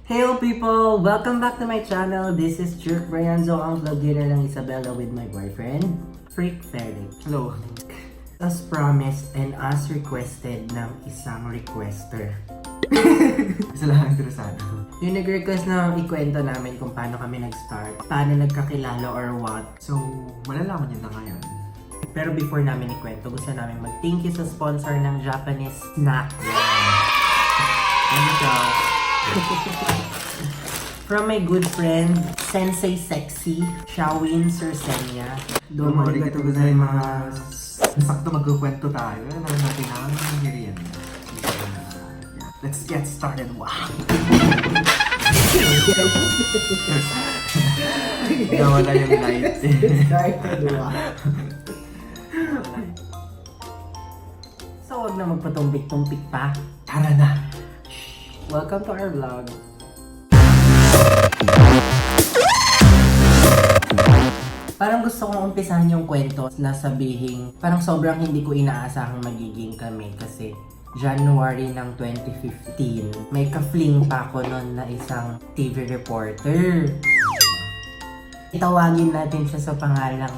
Hello people! Welcome back to my channel. This is Jerk Brianzo, ang vlog dinner ng Isabella with my boyfriend, Freak Freddy. Hello. As promised and as requested ng isang requester. Isa lang interesado. Yung nag-request na ikwento namin kung paano kami nag-start, paano nagkakilala or what. So, malalaman niyo na ngayon. Pero before namin ikwento, gusto namin mag-thank you sa sponsor ng Japanese snack. Ano siya? From my good friend, Sensei Sexy, Shawin Sursenya. Doon arigatou gozaimasu. Sakto magkukwento tayo. Alam natin ang merienda. Let's get started. Wow! Nawala yung light. So, wag na magpatumpik-tumpik pa. Tara na! Welcome to our vlog. Parang gusto kong umpisahan yung kwento na sabihin, parang sobrang hindi ko inaasahang magiging kami kasi January ng 2015, may ka-fling pa ako noon na isang TV reporter. Itawagin natin siya sa pangalang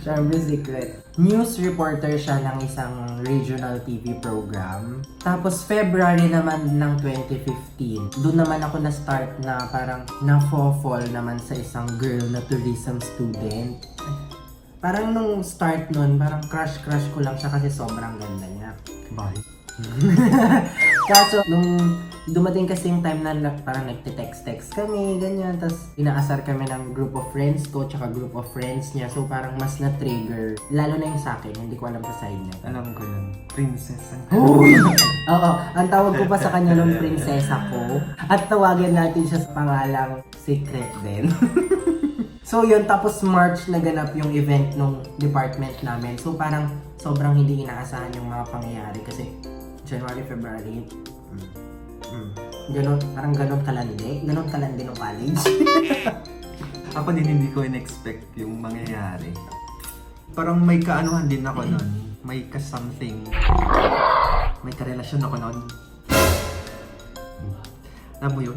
syempre secret. News reporter siya ng isang regional TV program. Tapos February naman ng 2015, doon naman ako na-start na parang na-fall naman sa isang girl na tourism student. Parang nung start nun, parang crush ko lang siya kasi sobrang ganda niya. Bye. Kaso, nung dumating kasi yung time na parang nagte-text kami, ganyan. Tapos, inaasar kami ng group of friends ko, tsaka group of friends niya. So, parang mas na-trigger. Lalo na yung sa akin, hindi ko alam sa side niya. Alam ko yun. Princess ang Oo, ang tawag ko pa sa kanya nung prinsesa ko. At tawagan natin siya sa pangalang Secret din. So yun, tapos March naganap yung event nung department namin. So parang sobrang hindi inaasahan yung mga pangyayari kasi January, February, ganun, parang ganun kalandi ng college. Ako din hindi ko in-expect yung mangyayari. Parang may kaanuhan din ako nun. May ka-something. May karelasyon ako nun. Alam mo yun?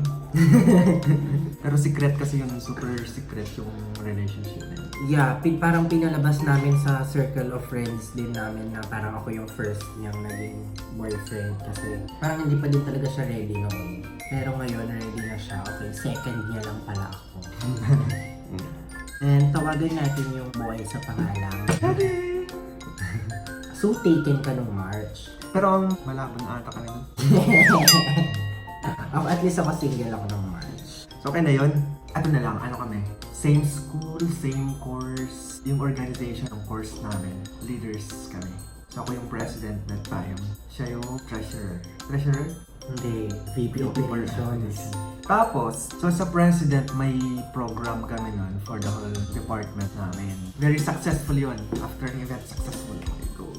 Pero secret kasi yung super secret yung relationship na yun. Yeah, parang pinalabas namin sa circle of friends din namin na parang ako yung first niyang naging boyfriend kasi parang hindi pa din talaga siya ready noon. Pero ngayon ready na siya. Okay, second niya lang pala ako. And tawagan natin yung boy sa pangalang. So taken ka nung March. Pero ang malabo na ata ka na nun. At least ako single ako ng March. So okay na yun. Ato na lang, ano kami? Same school, same course. Yung organization ng course namin, leaders kami. So ako yung president that time. Siya yung treasurer. Treasurer? Hindi, VP Operations. Tapos, so sa president, may program kami nun for the whole department namin. Very successful yun. After ng event, successful. Okay, go.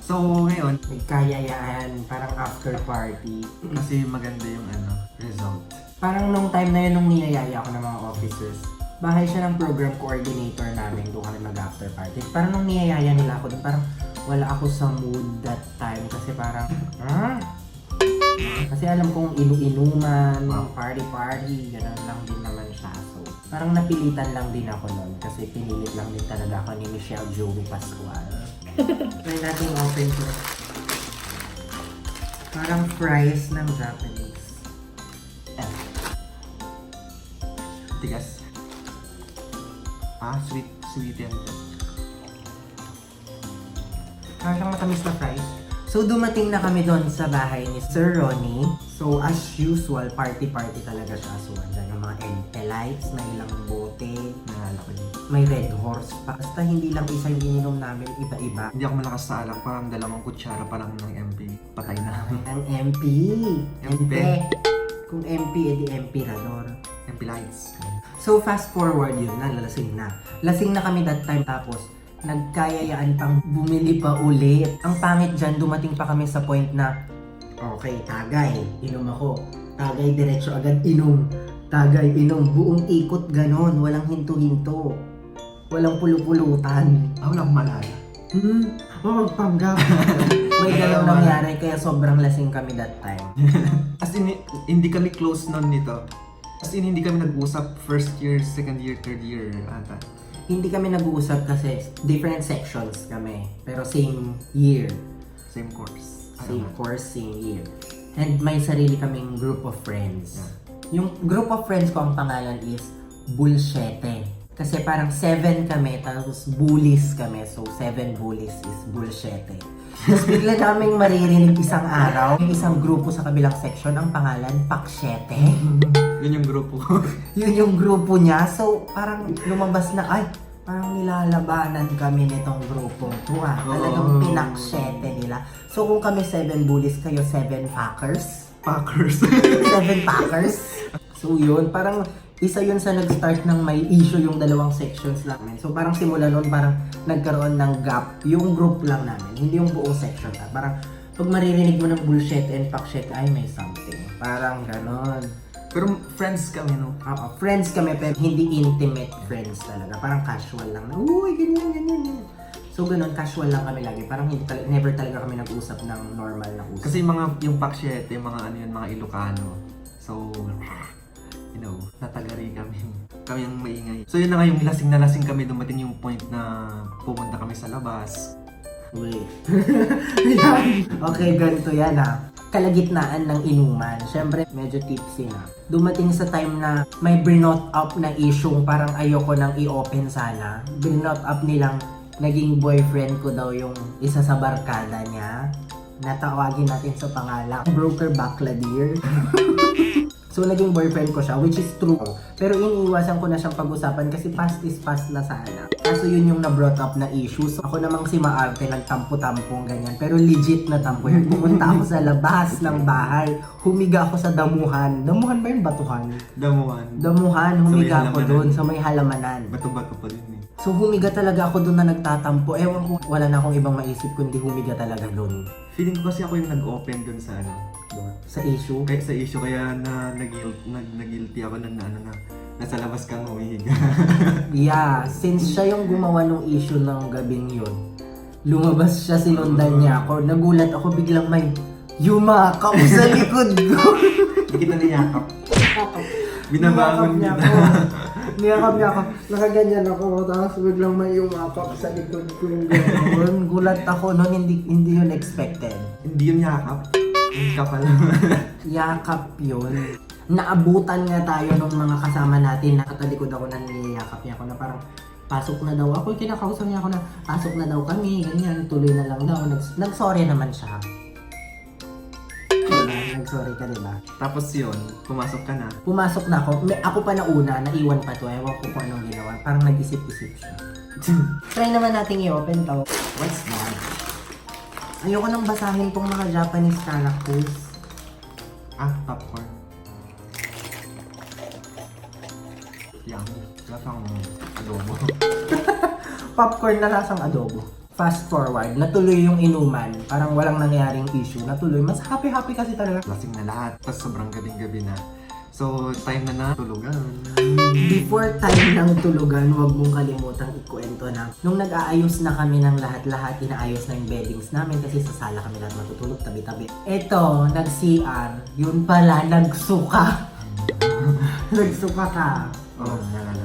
So ngayon, May kayayaan, parang after party. kasi maganda yung result. Parang nung time na yun, nung niyayaya ako ng mga officers, bahay siya ng program coordinator namin, doon kami mag-after party. Parang nung niyayaya nila ako, parang wala ako sa mood that time kasi parang, Kasi alam kong inu-inuman, party-party, gano'n lang din naman siya. So, parang napilitan lang din ako nun kasi pinilit lang din talaga ako ni Michelle Joey Pascual. Try natin open to. Parang fries ng Japanese. Tigas. Sweet yan. Parang matamis na fries. So dumating na kami doon sa bahay ni Sir Ronnie. So as usual, party-party talaga siya. So andyan yung mga lights na ilang bote. Naalala ko yun. May Red Horse pa. Basta hindi lang isa yung ininom namin, iba-iba. Hindi ako malakas sa alak, parang dalawang kutsara pa lang ng MP. Patay na. Ang MP. MP. Kung MP, edi Emperador. MP lights. So fast forward yun na, lasing na. Lasing na kami that time tapos nagkayayaan pang bumili pa ulit. Ang pangit dyan, dumating pa kami sa point na okay, tagay, inom ako. Tagay, diretso agad inom. Tagay, inom. Buong ikot ganon, walang hinto-hinto. Walang pulupulutan. Wala akong malala. Mapagpanggap. May ganun nangyari kaya sobrang lasing kami that time. As in, hindi kami close nun nito. As in, hindi kami nag-usap first year, second year, third year ata. Hindi kami nag-uusap kasi different sections kami. Pero same year. Same course. Same course, same year. And may sarili kaming group of friends. Yung group of friends ko ang pangalan is Bullshete. Kasi parang 7 kami, tapos bullies kami. So 7 bullies is Bullshete. Tapos bigla naming maririnig isang araw, yung isang grupo sa kabilang section, ang pangalan Paksyete. Yun yung grupo ko. Yun yung grupo niya. So parang lumabas na, ay, parang nilalabanan kami nitong grupong to ah. Talagang pinaksyete nila. So kung kami 7 bullies, kayo 7 fuckers. Packers. 7 Packers. So yun, parang isa yun sa nag-start ng may issue yung dalawang sections namin. So parang simula nun, parang nagkaroon ng gap yung group lang namin, hindi yung buong section. Parang pag maririnig mo ng bullshit and pakshit, ay may something. Parang ganon. Pero friends kami, no? Friends kami pero hindi intimate friends talaga. Parang casual lang na, uy, ganyan. So ganun, casual lang kami lagi. Parang never talaga kami nag-usap ng normal na usap. Kasi yung Paksyete, mga ano yun, mga Ilocano. So, you know, natagari kami. Kami yung maingay. So yun na nga, yung lasing na lasing kami, dumating yung point na pumunta kami sa labas. Wait. Okay, ganito yan ha. Kalagitnaan ng inuman. Siyempre, medyo tipsy na. Dumating sa time na may brinot up na issue, parang ayoko nang i-open sana. Brinot up nilang naging boyfriend ko daw yung isa sa barkada niya. Natawagin natin sa pangalan, Broker Bacladier. So, naging boyfriend ko siya, which is true. Pero iniiwasan ko na siyang pag-usapan kasi past is past na sana. Kaso yun yung na-brought up na issue. So, ako namang si Maarte, nagtampo-tampong ganyan. Pero legit na tampo yun. Pumunta ako sa labas ng bahay. Humiga ako sa damuhan. Damuhan ba yun? Batuhan? Damuhan. Damuhan, humiga Sa may ako halamanan. doon sa may halamanan. Bato-bato pa din eh. So, humiga talaga ako doon na nagtatampo. Ewan ko, wala na akong ibang maisip kundi humiga talaga doon. Feeling ko kasi ako yung nag-open dun sa ano. Sa issue. Kaya sa issue, kaya na nag-guilty ako na ano na nasa labas kang humihiga. Yeah, since siya yung gumawa ng issue ng gabing yun, lumabas siya, sinundan niya ako. Nagulat ako, biglang may yumakap sa likod ko. Hindi kita niyakap. Binabangon niya kita. ako. Niyakap niya ako. Nakaganyan ako, tapos biglang may yumakap sa likod ko yung gano'n. Gulat ako noon, hindi yun expected. Hindi yun yakap. Yung kapal. Yakap yun. Naabutan nga tayo ng mga kasama natin. Nakatalikod ako na niyayakap niya ako na parang pasok na daw ako. Kinakausap niya ako na pasok na daw kami. Ganyan, tuloy na lang daw. Nag-sorry naman siya. Diba? Nag-sorry ka, diba? Tapos yun, pumasok ka na. Pumasok na ako. Ako pa nauna, naiwan pa to. Ewan ko kung anong ginawa. Parang nag-isip-isip siya. Try naman nating i-open to. What's that? Ayoko nang basahin tong mga Japanese characters. Popcorn. Yummy. Lasang adobo. Popcorn na lasang adobo. Fast forward, natuloy yung inuman. Parang walang nangyaring issue. Natuloy. Mas happy-happy kasi talaga. Lasing na lahat. Tapos sobrang gabing-gabi na. So, time na tulugan. Before time ng tulugan, huwag mong kalimutang ikwento na nung nag-aayos na kami ng lahat-lahat, inaayos na yung beddings namin kasi sa sala kami lahat matutulog tabi-tabi. Eto, nag-CR, yun pala, nagsuka. Nagsuka ka.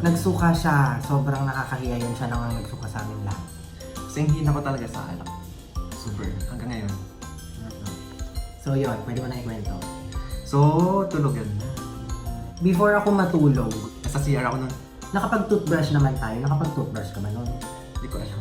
Nagsuka siya. Sobrang nakakahiya yun siya nang nagsuka sa amin lahat. Singhin ako talaga sa alak. Super. Hanggang ngayon. So yun, pwede mo na ikwento. So, tulugan na. Before ako matulog, Nasa CR ako nun. nakapag-toothbrush naman tayo. Nakapag-toothbrush ka man nun. Hindi ko alam.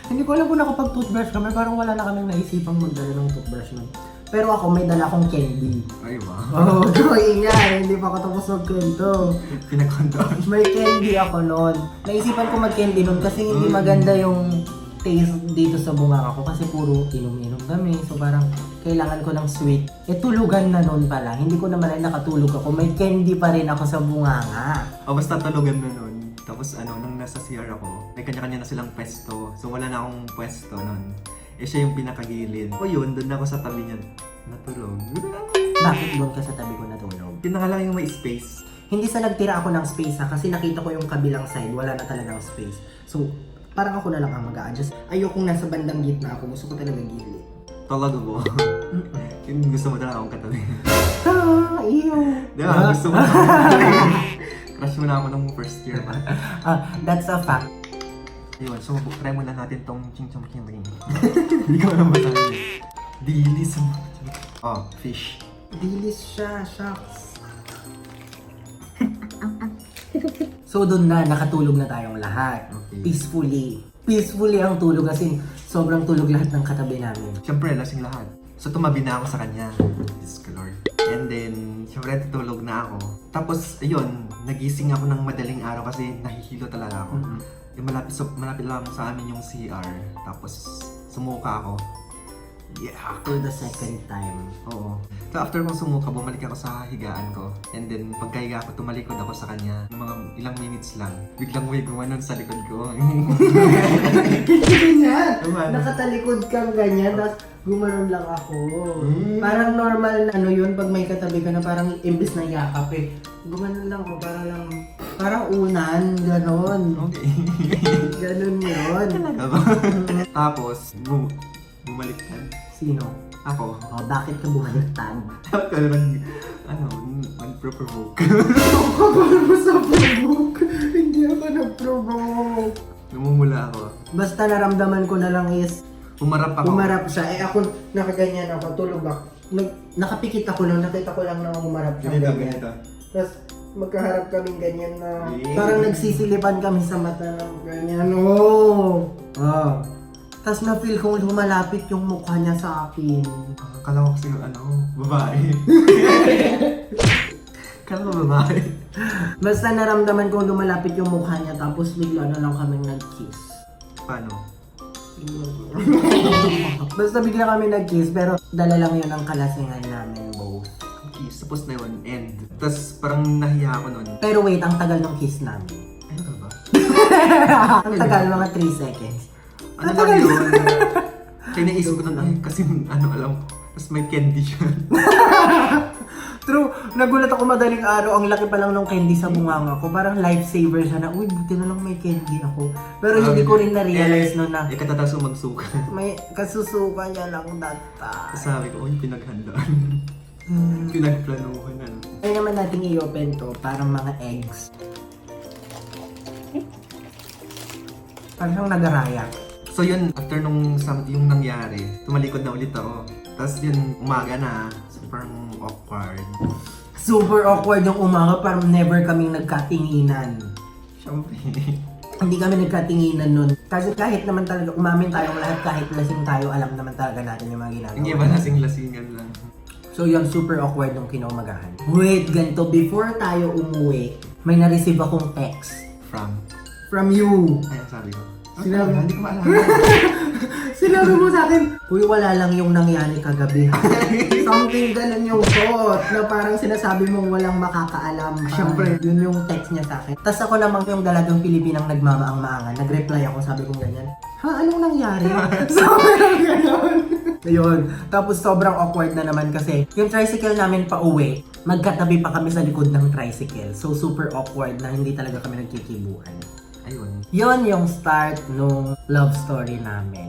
Hindi ko alam kung nakapag-toothbrush kami. Parang wala na kaming naisipang magdala ng toothbrush nun. Pero ako, may dala akong candy. Ay, wow. Oh, ingay. Hindi pa ako tapos magkwento. Pinakondon. May candy ako nun. Naisipan ko mag-candy nun kasi hindi maganda yung taste dito sa bunganga ko kasi puro inom-inom kami. So parang kailangan ko ng sweet. Tulugan na nun pala. Hindi ko naman ay nakatulog ako. May candy pa rin ako sa bunganga. O basta tulugan na nun. Tapos nung nasa CR ako, may kanya-kanya na silang pwesto. So wala na akong pwesto nun. Siya yung pinakagilid. O yun, doon ako sa tabi niya natulog. Bakit doon ka sa tabi ko natulog? Yun na nga lang yung may space. Hindi sa nagtira ako ng space ha, kasi nakita ko yung kabilang side, wala na talagang space. So, parang ako na lang ang mag-a-adjust. Ayokong nasa bandang gitna ako. Gusto ko talaga gilid. Talaga ba? Yung gusto mo talaga akong katabi. Iyo. Di ba? Gusto mo na akong katabi. Crush mo na ako nung first year pa. That's a fact. Ayun, so try muna natin tong Ching Chong King Ring. Hindi ko alam masabi. Dilis. Oh, fish. Dilis siya, shucks. So doon na, nakatulog na tayong lahat. Okay. Peacefully. Peacefully ang tulog kasi sobrang tulog lahat ng katabi namin. Siyempre, lasing lahat. So tumabi na ako sa kanya. Diyos ko Lord. And then, siyempre tutulog na ako. Tapos, ayun, nagising ako ng madaling araw kasi nahihilo talaga ako. Yung malapit lang sa amin yung CR. Tapos, sumuka ako. Yeah! For the second time. Oo. So after kong sumuka, bumalik ako sa higaan ko. And then, pagkahiga ko, tumalikod ako sa kanya. Yung mga ilang minutes lang. Biglang may gumanon sa likod ko. Ganyan! Naman. Nakatalikod kang ganyan, tapos gumanon lang ako. Parang normal na ano yun, pag may katabi ka na parang imbis na yakap eh. Gumanon lang ako, parang unan, ganon. Okay. Ganon yun. Tapos, bumaliktad. Sino? Ako. Oh, bakit ka bumaliktad? Ako nag-provoke. Kapag mo sa provoke, hindi ako nag-provoke. Namumula ako. Basta naramdaman ko na lang is, Pumarap ako. umarap siya. Eh ako, nakaganyan ako, tulog ako. Nakapikit ako lang, nakita ko lang na umarap siya. Ganito. Tapos, magkaharap kaming ganyan na, Eh. parang nagsisilipan kami sa mata ng ganyan. Oh! Tapos na-feel kong lumalapit yung mukha niya sa akin. Kala ko kasi babae. Kala ko babae. Basta naramdaman kong lumalapit yung mukha niya, tapos bigla na lang kaming nag-kiss. Paano? Basta bigla kami nag-kiss, pero dala lang yun ang kalasingan namin both. Kiss. Tapos na yun, end. Tapos parang nahiya ako nun. Pero wait, ang tagal ng kiss namin. Ano ka ba? Ang tagal, mga 3 seconds. Ano lang yun? Kaya naisip ko nun, ay, kasi alam ko. Tapos may candy siya. True, nagulat ako madaling araw, ang laki pa lang ng candy sa bunganga ko. Parang lifesaver siya na, uy, buti na lang may candy ako. Pero hindi ko rin na-realize no na katataso magsuka. may kasusuka niya lang data. Tapos sabi ko, uy, pinaghandaan. Pinagplanuhan na. Ay naman natin i-open to, parang mga eggs. Parang siyang nagaraya. So yun, after yung nangyari, tumalikod na ulit ako. Tapos yun, umaga na. So parang awkward. Super awkward yung umaga, parang never kaming nagkatinginan. Siyempre. Hindi kami nagkatinginan nun. Kasi kahit naman talaga, umamin tayong lahat, kahit lasing tayo, alam naman talaga natin yung mga ginagawa. Hindi ba lasing-lasingan lang? So yun, super awkward nung kinaumagahan. Wait, ganito, before tayo umuwi, may na-receive akong text. From you. Ay, ang sabi ko. Sinabi- Hindi ko maalala. Sinabi mo sa akin, uy, wala lang yung nangyari kagabi ha. Something ganun yung thought, na parang sinasabi mong walang makakaalam. Siyempre, yun yung text niya sa akin. Tapos ako naman yung dalagang Pilipinang nagmamaang-maangan, nag-reply ako, sabi ko ganyan, ha, anong nangyari? Sobrang ganun. Ayun. Tapos sobrang awkward na naman kasi yung tricycle namin pa uwi, magkatabi pa kami sa likod ng tricycle. So super awkward na hindi talaga kami nagkikibuan. Ayun. Yon yung start nung love story namin.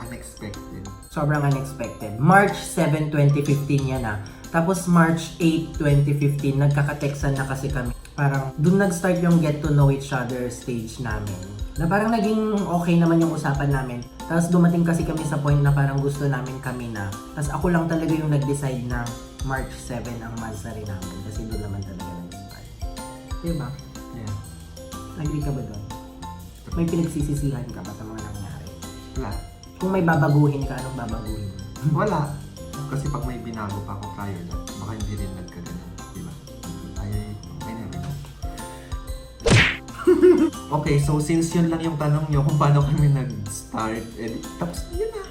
Unexpected. Sobrang unexpected. March 7, 2015 yan na. Tapos March 8, 2015, nagkaka-textan na kasi kami. Parang dun nag-start yung get to know each other stage namin. Na parang naging okay naman yung usapan namin. Tapos dumating kasi kami sa point na parang gusto namin kami na. Tapos ako lang talaga yung nag-decide na March 7 ang monthsary namin. Kasi doon naman talaga nag-start. Diba? Yeah. Agree ka ba doon? May pinagsisisihan ka ba sa mga nangyari? Wala. Kung may babaguhin ka, anong babaguhin? Wala. Kasi pag may binago pa ako prior na, baka hindi rin nagkaganon. Diba? Ay, never know. Okay, so since yun lang yung tanong nyo kung paano kami nag-start, tapos yun na.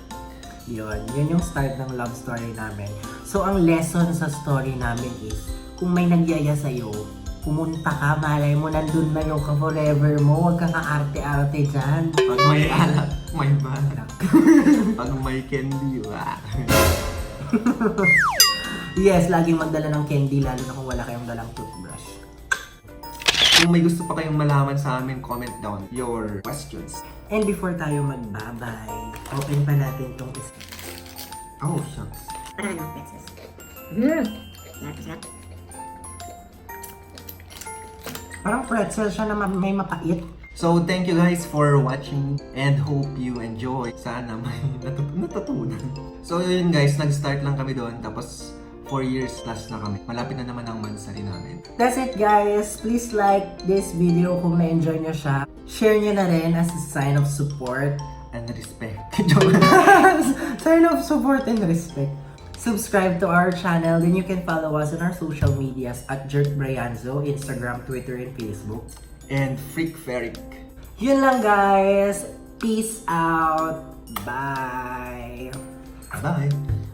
Yun yung start ng love story namin. So, ang lesson sa story namin is, kung may nagyaya sa'yo, pumunta ka, malay mo, nandun na yung ka-forever mo, huwag kang kaarte-arte dyan. Pag may alak, may balak. Pag may candy, wah. Yes, laging magdala ng candy, lalo na kung wala kayong dalang toothbrush. Kung may gusto pa kayong malaman sa amin, comment down your questions. And before tayo magbabay, open pa natin tong Oh, shucks. Parang ano, pretzels. Sarap. parang pretzel siya na may mapait. So, thank you guys for watching and hope you enjoy. Sana may natutunan. So, yun guys, nag-start lang kami doon. Tapos, 4 years plus na kami. Malapit na naman ang mansari namin. That's it guys. Please like this video kung na-enjoy nyo siya. Share nyo na rin as a sign of support. And respect. Joke. Sign of support and respect. Subscribe to our channel. Then you can follow us on our social medias at Jerk Brianzo, Instagram, Twitter, and Facebook. And Freak Ferric. Yun lang guys. Peace out. Bye. Bye!